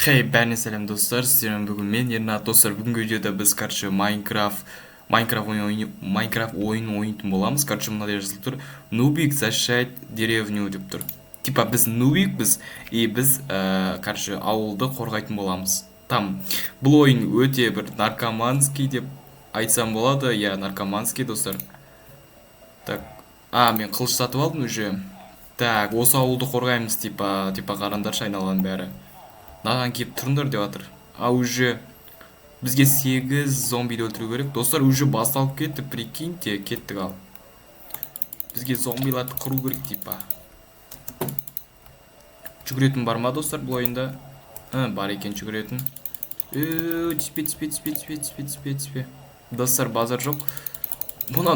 Хей, бәріне сәлем достар, сіздермен бүгін мен Ернат. Достар, бүгінгі видеода біз, Майнкрафт ойынын ойнайтын боламыз. Мынадай жазылып тұр: Нубик защищает деревню деп тұр. Типа біз нубикпіз, и біз, ауылды қорғайтын боламыз. Бұл ойын өте бір наркоманский деп айтсам болады. Я наркоманский, достар. Мен қылыш сатып алдым уже. Осы ауылды қорғаймыз, типа қарандаршы айналған бәрі. Наған кеп тұрыңдар деп жатыр. Уже бізге 8 зомбиді өлтіру керек. Достар, уже басталып кетті, прикиньте, кеттік ал. Бізге зомбиларды құру керек, типа. Жүгіретін бар ма, достар, бұл ойында? Бар екен жүгіретін. Түспе. Достар, базар жоқ. Мұна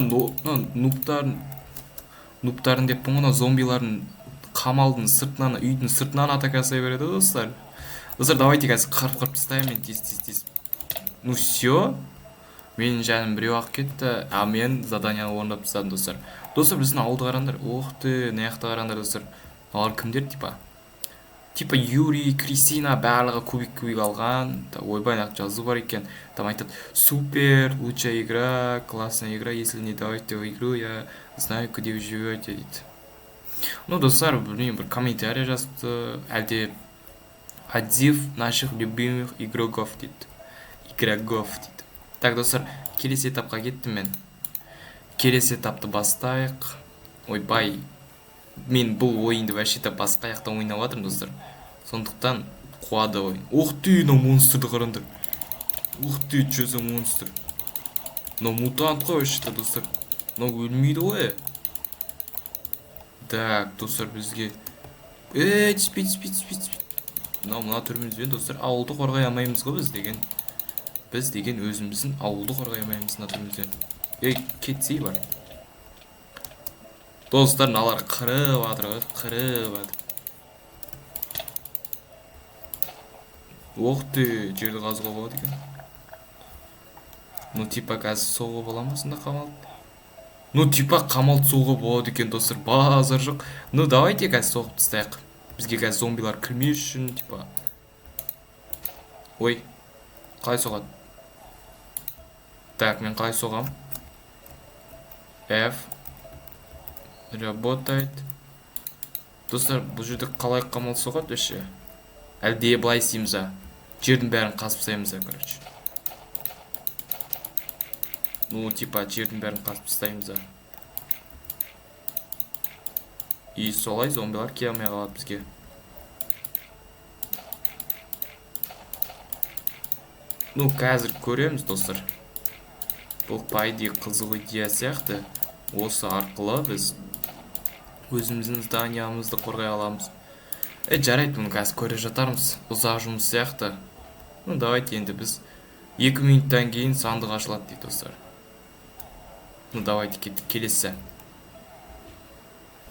нуптарын деп, мұна зомбиларын қамалдың сыртынан, үйдің сыртынан атака жасай береді, достар. Достар, давайте қазір қырып тастайын мен тез. Ну все. Менің жаным біреу ақ кетті. Мен заданияны орындап тастадым, достар. Достар, біздің ауылды қараңдар. Ох ты, наяқты қараңдар, достар. Олар кімдер, типа Юрий, Кристина барлығы кубик алған. Ойбай, жазу бар екен. Айтады: супер, лучшая игра, классная игра, если не давайте в игру, я знаю, где вы живете, дейді. Ну, достар, білмеймін, бір комментарий жазыпты. Әлде отзыв наших любимых игроков дейді. Так, достар, келесі этапқа кеттім мен. Келесі этапты бастайық. Ойбай, мен бұл ойынды вообще-то басқа аяқтан ойнап жатырмын, достар. Сондықтан қуады ойын. Ух ты, мына монстрды қараңдар. Ух ты, че за монстр. Мына мутант қой вообще-то, достар. Мына өлмейді ғой. Так, достар, бізге түспей. Мына түрімізбен, достар, ауылды қорғай алмаймыз ғой біз деген өзіміздің ауылды қорғай алмаймыз мына түрімізден. Кетсей бар. Достар, мыналар қырып атыр. Ох ты, жерді қазуға болады екен. Ну, типа қазір соғуға бола ма сонда қамалды? Ну, типа қамалды соғуға болады екен, достар, базар жоқ. Ну, давайте қазір соғып тастайық. Бізге қазір зомбилар кірмей үшін, типа. Ой, қалай соғады? Так, мен қалай соғам? F работает. Достар, бұл жерде қалай қамал соғады өше? Әлде былай істейміз, жердің бәрін қасып тастаймыз, короче. Ну, типа жердің бәрін қасып тастаймыз. И солай зомбилар келе алмай қалады бізге. Ну, қазір көреміз, достар. Бұл пайды қызық идея сияқты. Осы арқылы біз өзіміздің зданиямызды қорғай аламыз. Жарайды, мұны қазір көре жатармыз. Ұзақ жұмыс сияқты. Ну, давайте енді біз 2 минуттан кейін сандық ашылады дейді, достар. Ну, давайте кеттік.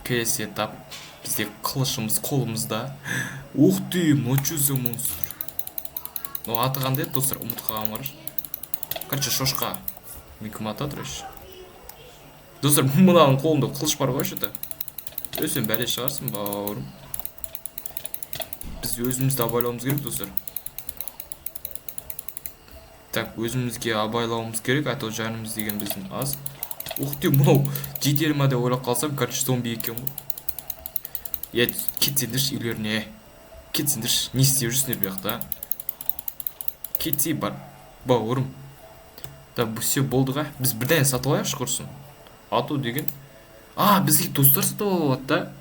Келесі этап. Бізде қылышымыз қолымызда. Ух ты, мочу за монстр. Ну, аты қандай, достар, ұмытқаға марыш. Короче, шошқа. Мен кім атады рөш. Достар, мынаның қолымда қылыш бар ғой что-то. Сен бәле шығарсың, бауырым. Біз өзімізді абайлауымыз керек, достар. Так, өзімізге абайлауымыз керек, а то жанымыз деген біздің аз. Ух ты, мынау жетер ма деп ойлап қалсам, короче, зомби екен ғой. Кетсеңдерші үйлеріне. Кетсеңдерші, не істеп жүрсіңдер бұл жақта? Кетсей бар, бауырым. Бұл все болдыға. Біз бірден сатып алайықшы құрсын. Ату деген. Бізге достар сатып алады да.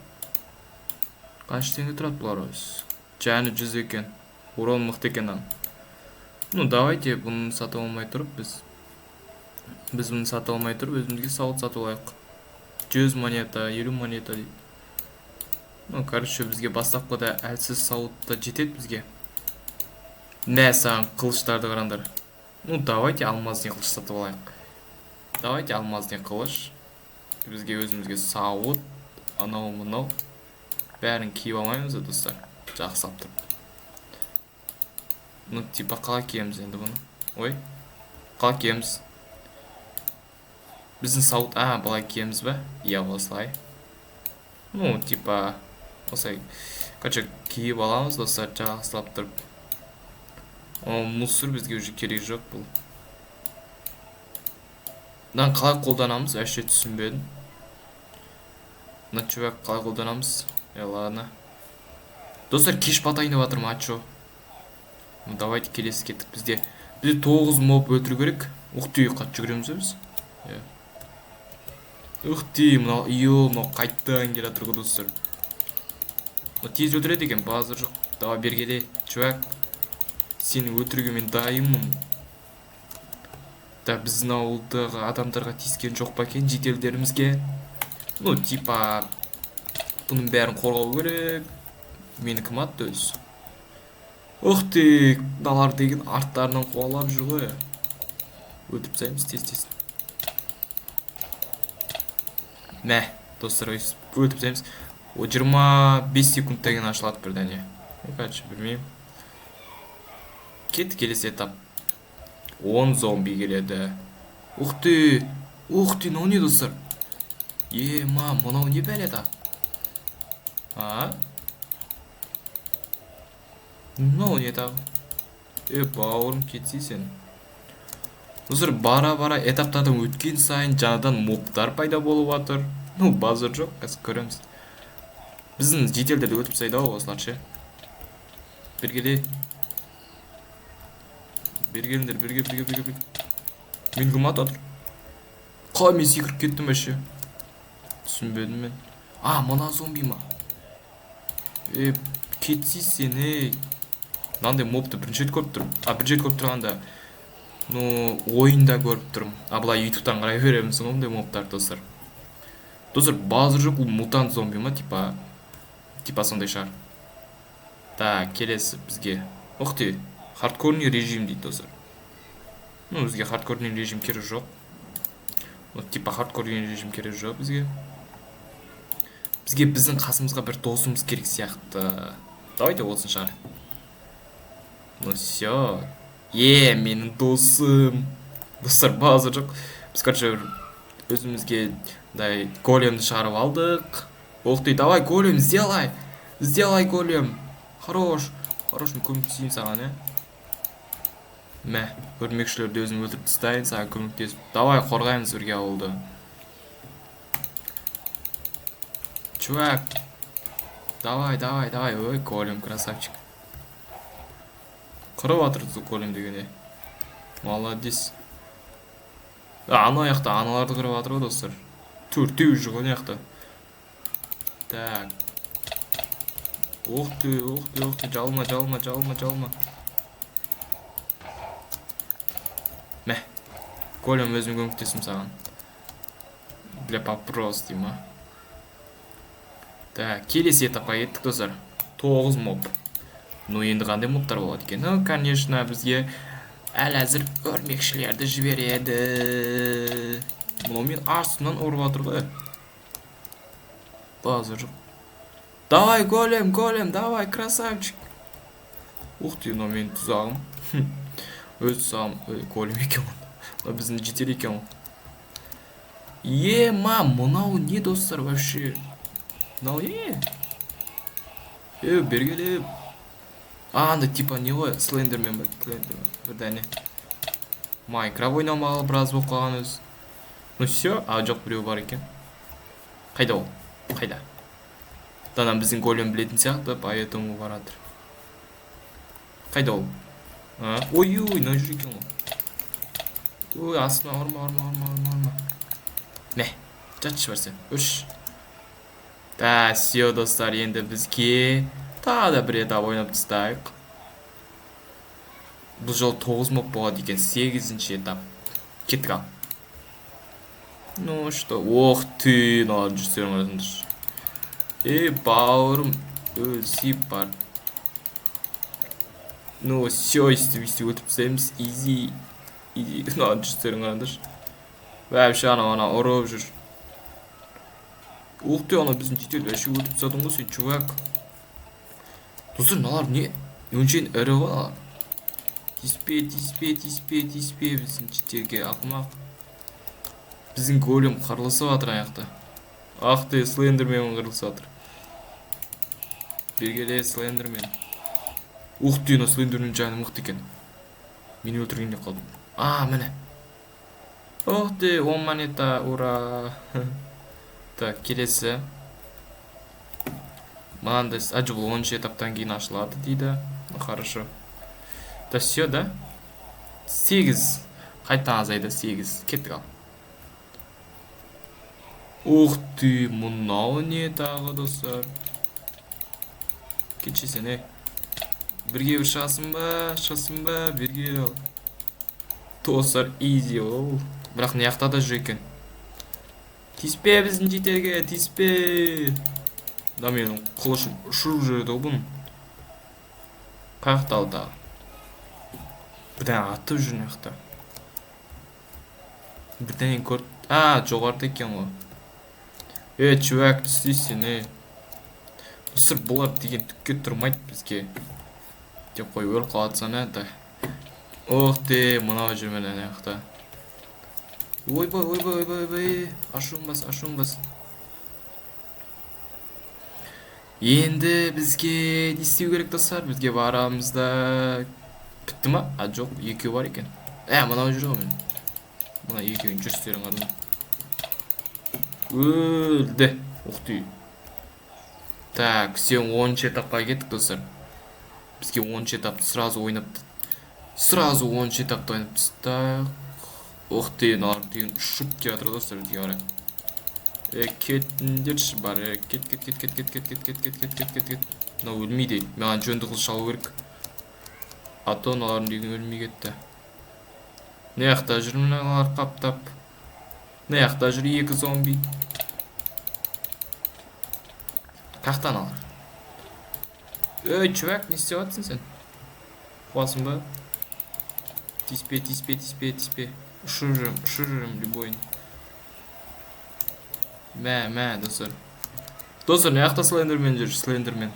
Қанша теңге тұрады бұлар өз? Жаны 100 екен. Урон мықты екен. Ну, давайте бұны сатып алмай тұрып, біз бұны сатып алмай тұрып, өзімізге сауыт сатып алайық. 100 монета, 50 монета дейді. Ну, короче, бізге бастапқыда әлсіз сауытта жетеді бізге. Мә, саған қылыштарды қараңдар. Ну, давайте алмазден қылыш сатып алайық. Давайте алмазден қылыш. Бізге өзімізге сауыт, анау-мынау. Бәрін киіп алмаймыз, достар. Жақсылап тұрып. Ну, типа, қалай киеміз енді бұны? Ой, қалай киеміз? Біздің сауыт, былай киеміз бе? Осылай. Ну, типа, осылай. Короче, киіп аламыз, достар, жақсылап тұрып. мусор бізге уже керек жоқ бұл. Мынаны қалай қолданамыз, вообще түсінбедім. Мына чувак қалай қолданамыз? Ладно. Достар, кеш батайын деп жатырмын, а чо? Ну давайте келесі кеттік. Бізде 9 моб өлтіру керек. Ух ты, қат жүгіреміз біз. Ух ты, мынау қайттан келе жатыр ғой достар. Тез өлтіреді екен, базар жоқ. Давай бергеде, чувак. Сені өлтіруге мен дайынмын. Да біздің ауылдағы адамдарға тиіскен жоқ па екен, жителдерімізге? Ну типа бұның бәрін қорғау керек. Мені кім атты өзі? Ух ты, далар деген арттарынан қуалап жүр ғой. Өтіп тастаймыз тез. Мә, достар, өтіп тастаймыз. О 25 секундтан кейін ашылады бірдәне. Короче, білмеймін. Кет, келесі этап. 10 зомби келеді. Ух ты, мынау не достар? Мынау не бәледі? Мынау не тағы? Бауырым, кетсей сен. Достар, бара-бара этаптардан өткен сайын жаңадан мобтар пайда болып жатыр. Ну, базар жоқ, қазір көреміз. Біздің жителдерді өтіп тастайды ау осылар ше. Бергеле. Бергеліңдер, берге. Мен кім атады? Қалай мен секіріп кеттім әше? Түсінбедім мен. Мына зомби ма? Кетсей сен, Мынандай мобты бірінші рет көріп тұрмын. Бірінші рет көріп тұрғанда, ойында көріп тұрмын. Бұлай ютубтан қарай береміз ондай мобтар, достар. Достар, базар жоқ, бұл мутант зомби ма, типа сондай шығар. Так, келесі бізге. Ух ты, хардкорный режим дейді, достар. Бізге хардкорный режим керек жоқ. Типа хардкорный режим керек жоқ бізге. Бізге біздің қасымызға бір досымыз керек сияқты. Давайте олсын шығар. Все. Менің досым. Достар, базар жоқ. Біз короче өзімізге големді шығарып алдық. Ух ты, давай голем, сделай голем. Хорош, мен көмектесейін саған, Мә, көрмекшілерді өзім өлтіріп тастайын, саған көмектесіп. Давай қорғаймыз бірге ауылды. Чувак, давай, ой, голем, красавчик. Қырып атырды голем дегене. Молодец. Ана аяқта аналарды қырып атыр ғой, достар. Төртеу жүр ғой аяқта. Так. Ух ты, жалма. Мә, голем өзім көмектесім саған. Для попрос, дейма. Так, келесі этапқа кеттік, достар. 9 моб. Енді қандай мобтар болады екен? Конечно, бізге әл әзір өрмекшілерді жібереді. Мұнау мен астынан ұрып атыр ғой. Базар жоқ. Давай, голем, давай, красавчик. Ух ты, но мен тұзағым. Өз тұзағым, голем екен. Біздің жетер екен. Мұнау не, достар, вообще? Мұнау не? Бергелеп. Анда типа не ғой, слендермен бірдәне. Майнкрафт ойнамағалы біраз болып қалған өз. Все, жоқ біреу бар екен. Қайда ол? Қайда? Дана біздің голем білетін сияқты, поэтому баратыр. Қайда ол? Ой, мына жүр екен ол. Ой, астына ұрма. Мә, жатшы барса, үш. Все, достар, енді бізге тағы да бір этап ойнап тастайық. Бұл жол 9 моб болады екен, 8-ші этап. Кеттік ал. Ну что, ох ты, мыналар жүрстерің арасында. Бауырым, өлсеп бар. Ну все, өйтіп тастаймыз. Изи. Мыналар жүрстерің арасында. Вообще ана ұрып жүр. Ух ты, ана біздің жетел вообще өтіп тастадың ғой сен, чувак. Достар, мыналар не? Өңшен ірі ғой алар. Тиспе біздің жетелге, ақымақ. Біздің голем қырылысы батыр аяқта. Ах ты, слендермен қырылысы батыр. Бергеле слендермен. Ух ты, но слендермен жаны мықты екен. Мени өлтіргенде қалдым. Міне. Ох ты, 10 монета, ура. Так, келесі. Мынандай, бұл 10 этаптан кейін ашылады дейді. Хорошо. Да все, да? 8. Қайтадан азайды, 8. Кеттік ал. Ух ты, мынау не тағы достар. Кетші сен, Бірге бір шығасың ба, бірге ал. Достар, изи ол. Бірақ не яқта да жүр екен. Тиіспе біздің жетерге, тиіспе. Да менің қылышым ұшырып жүреді бұның. Қаяқта алды. Бірден атып жүр яқта. Бірден көрді. Жоғарыда екен ғой. Чувак, түстейсің, Достар, бұлар деген түкке тұрмайды бізге. Деп қой, өліп қалатсан, да. Ох ты, мынау жүрмен яқта. Ойбай. Ашуын бас. Енді бізге не істеу керек достар? Бізге барамызда. Бітті ма? Жоқ, екеу бар екен. Мынау жүр ғой мен. Мына екеуін жүрістерін қадым. Өлді. Ух ты. Так, сен 10 этапқа кеттік достар. Бізге 10 этапты сразу ойнапты. 10 этапты ойнап тастақ. Ух ты, налар деген ұшып келе жатыр достар бізге қарай. Кеттіңдерші бар. Кет. Мынау өлмейді. Маған жөнді қылыш алу керек. Ато наларын деген өлмей кетті. Не яқта жүр мыналар қаптап. Не яқта жүр 2 зомби. Қақтан алар. Чувак, не істеп жатсың сен? Қуасың ба? Тиіспе. Ұшырып жүрім любойын. Мә, достар. Достар, не яқта слендермен жүр, слендермен.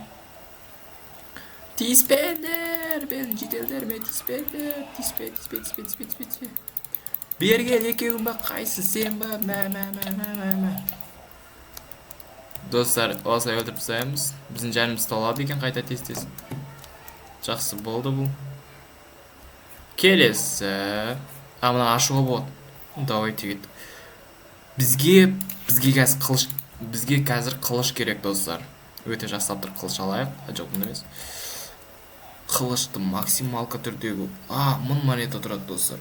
Тиіспендер, бен жетелдер ме, тиіспендер. Тиіспе. Берген екеуін ба, қайсы сен ба, мә. Достар, осылай өлтіріп тастаймыз. Біздің жанымыз талады екен қайта тез. Жақсы болды бұл. Келесі. Мына ашуға болады. Давай тегет. Бізге қазір қылыш керек достар. Өте жасап тұр, қылыш алайық. Жоқ, бұны емес. Қылышты максималка түрдегі. 1000 монета тұрады достар.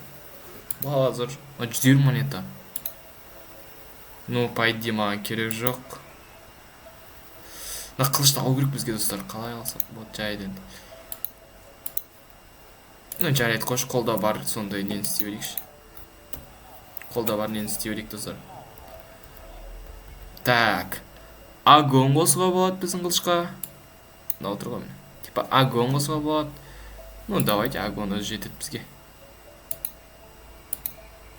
Базар. 120 монета. По идее маған керек жоқ. Қылышты алу керек бізге достар. Қалай алсақ болады жайды енді. Жарайды, қош, қолда бар сондай нені істей берейікші. Қолда бар нені істей берейік достар. Так. Огонь қосуға болады біздің қылышқа. Мына отырға міне. Огонь қосуға болады. Давайте огонь өзі жетеді бізге.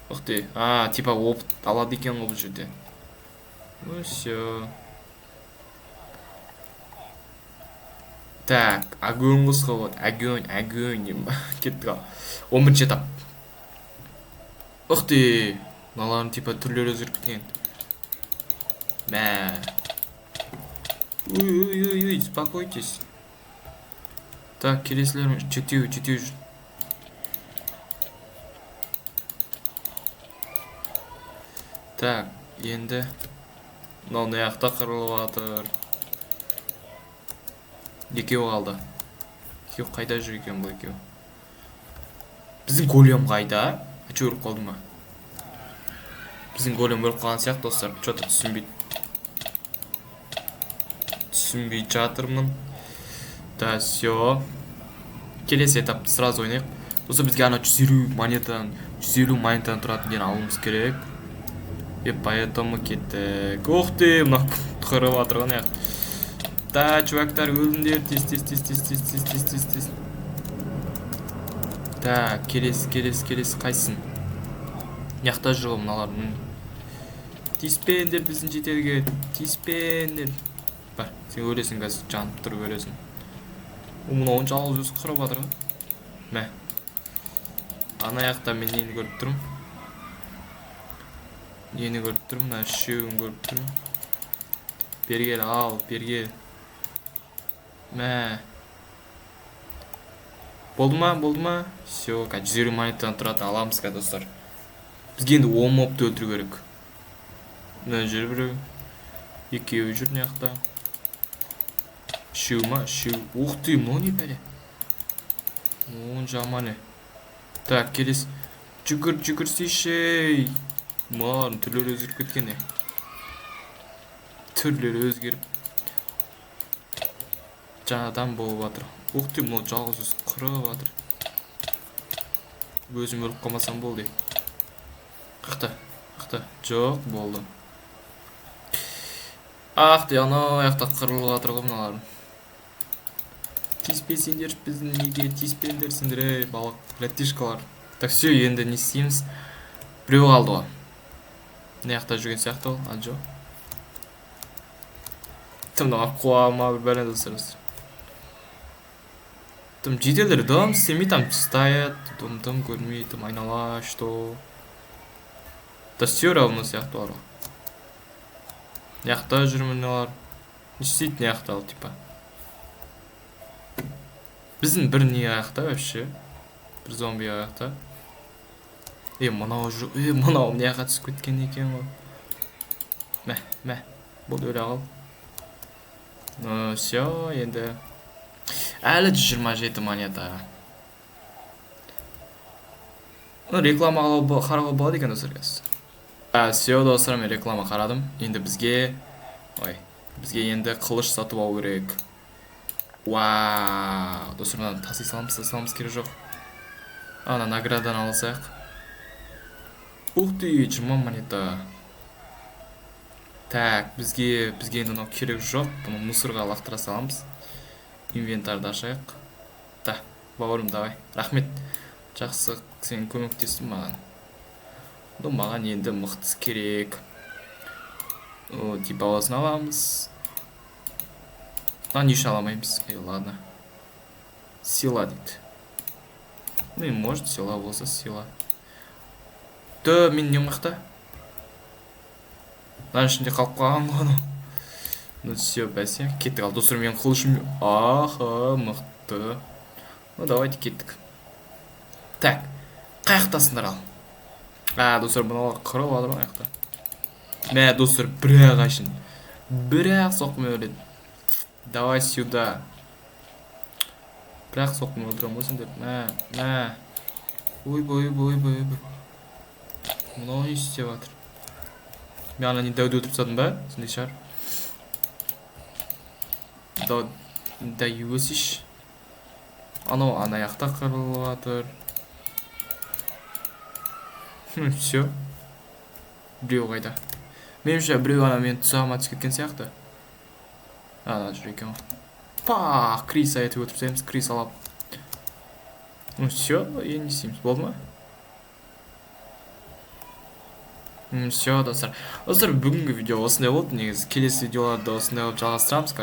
Ух ты. Опыт алады екен ғой бұл жерде. Все. Так, огонь қосуға болады. Огонь. Кеттік ал. 11 этап. Ух ты. Мыналардың түрлері өзгеріп Мә. Ой, успокойтесь. Так, келесілер жетеу жүр. Так, енді мынау яқта қырылып жатыр. Екеу қалды. Екеу қайда жүр екен бұл екеу? Біздің голем қайда? Өліп қалды ма? Біздің голем өліп қалған сияқты достар. Что-то түсінбей жатырмын. Да, все. Келесі этапты сразу ойнайық. Достар, бізге ана 150 монетадан тұратын ден алуымыз керек. Поэтому кеттік. Ух ты, мына қырып жатырған яқ. Да, чувактар, өліңдер. Тез. Так, келесі қайсын. Яқта жүр ғой мыналар. Тиіспендер біздің жетерге. Тиіспендер. Бар, сен өлесің қазір, жанып тұрып өлесің. Мұны он жалғыз өзі қырып жатыр ғой. Мә. Ана яқта мен нені көріп тұрмын. Мына үшеуін көріп тұрмын. Бергел, ал, бергел. Мә. Болды ма? Все, 120 монетадан тұратын аламыз ка достар. Бізге енді 10 мобты өлтіру керек. Мына жер біреу. Екеуі жүр мына жақта. Үшеу. Ух ты, мынау не бәле? Оң жаманы. Так, келес. Жүгірсейші. Маған түрлері өзгеріп кеткен. Түрлері өзгеріп. Жаңадан болып жатыр. Ух ты, мынау жалғыз өз қырып жатыр. Өзім өліп қалмасам болды. Қақта. Жоқ, болды. Анау аяқта қырылып жатыр ғой мыналарын. Тиіспесеңдер біздің неге тиіспеңдерсіңдер, балық братишкалар. Так, все, енді не істейміз? Біреу қалды ғой. Мына жақта жүрген сияқты ол, а жоқ. Мына қуама бір бәле достар. Там жителер дом семьи там стоят, дом көрмей, там айнала, что. Да все равно сияқты бар ғой. Мына жүрмін олар. Не істейді мына жақта, типа. Біздің бір не аяқта вообще. Бір зомби аяқта. Мынау мына жаққа түсіп кеткен екен ғой. Мә. Бұл өле қал. Ну, все, енді. Әлі 27 монета. Реклама қарауға болады екен достар. Все, достар, мен реклама қарадым. Енді бізге енді қылыш сатып алу керек. Вау, достар, мына таси саламыз керек жоқ. Ана наградадан алсақ. Ух ты, 20 монета. Так, бізге енді мынау керек жоқ. Бұны мусорға лақтыра саламыз. Инвентарды ашайық. Да, бауырым, давай. Рахмет. Жақсы, сен көмектестің маған. Маған енді мықтысы керек. Типа осын аламыз. Не үшін аламаймыз? Ладно. Сила дейді. Может, сила болса сила. Мен не мықты? Ішінде қалып қалған ғой. Ну все, бәсе, кеттік. Ал достар, мен қылышым. Мықты. Давайте кеттік. Так, қаяқтасыңдар ал. Достар, бұналар қырып алыр ма аяқта. Мә, достар, бір-ақ ашын. Бір-ақ соққымен өледі. Давай сюда. Бір-ақ соққымен өлтірем өсіңдер. Мә. Ой. Мынау не істеп жатыр? Мен ана не дәуді өтіріп садым ба? Сындай шығар. Да өсіш. Анау аяқта қырылып жатыр. Все. Біреу қайда. Меніңше біреу мен тұсағыма түсіп кеткен сияқты. Жүр екен ғой. Крис айтып өтіп саймыз. Крис алап. Все, енді не істейміз. Болды ма? Все, достар. Достар, бүгінгі видео осындай болды. Негізі келесі видеоларды осындай болып жалғастырамыз.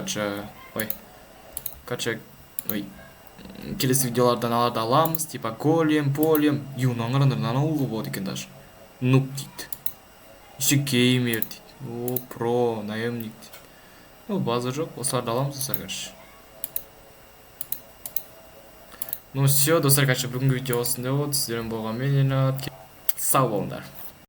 Келесі видеолардан аларды аламыз. Типа голем, полем. Мынаны қараңдар, мынаны алуға болады екен даже. Нук дейді. Еще геймер дейді. Про, наемник дейді. База жоқ. Осыларды аламыз, достар, все, достар, бүгінгі видео осындай болды. Сіздермен болғанмен сау болыңдар.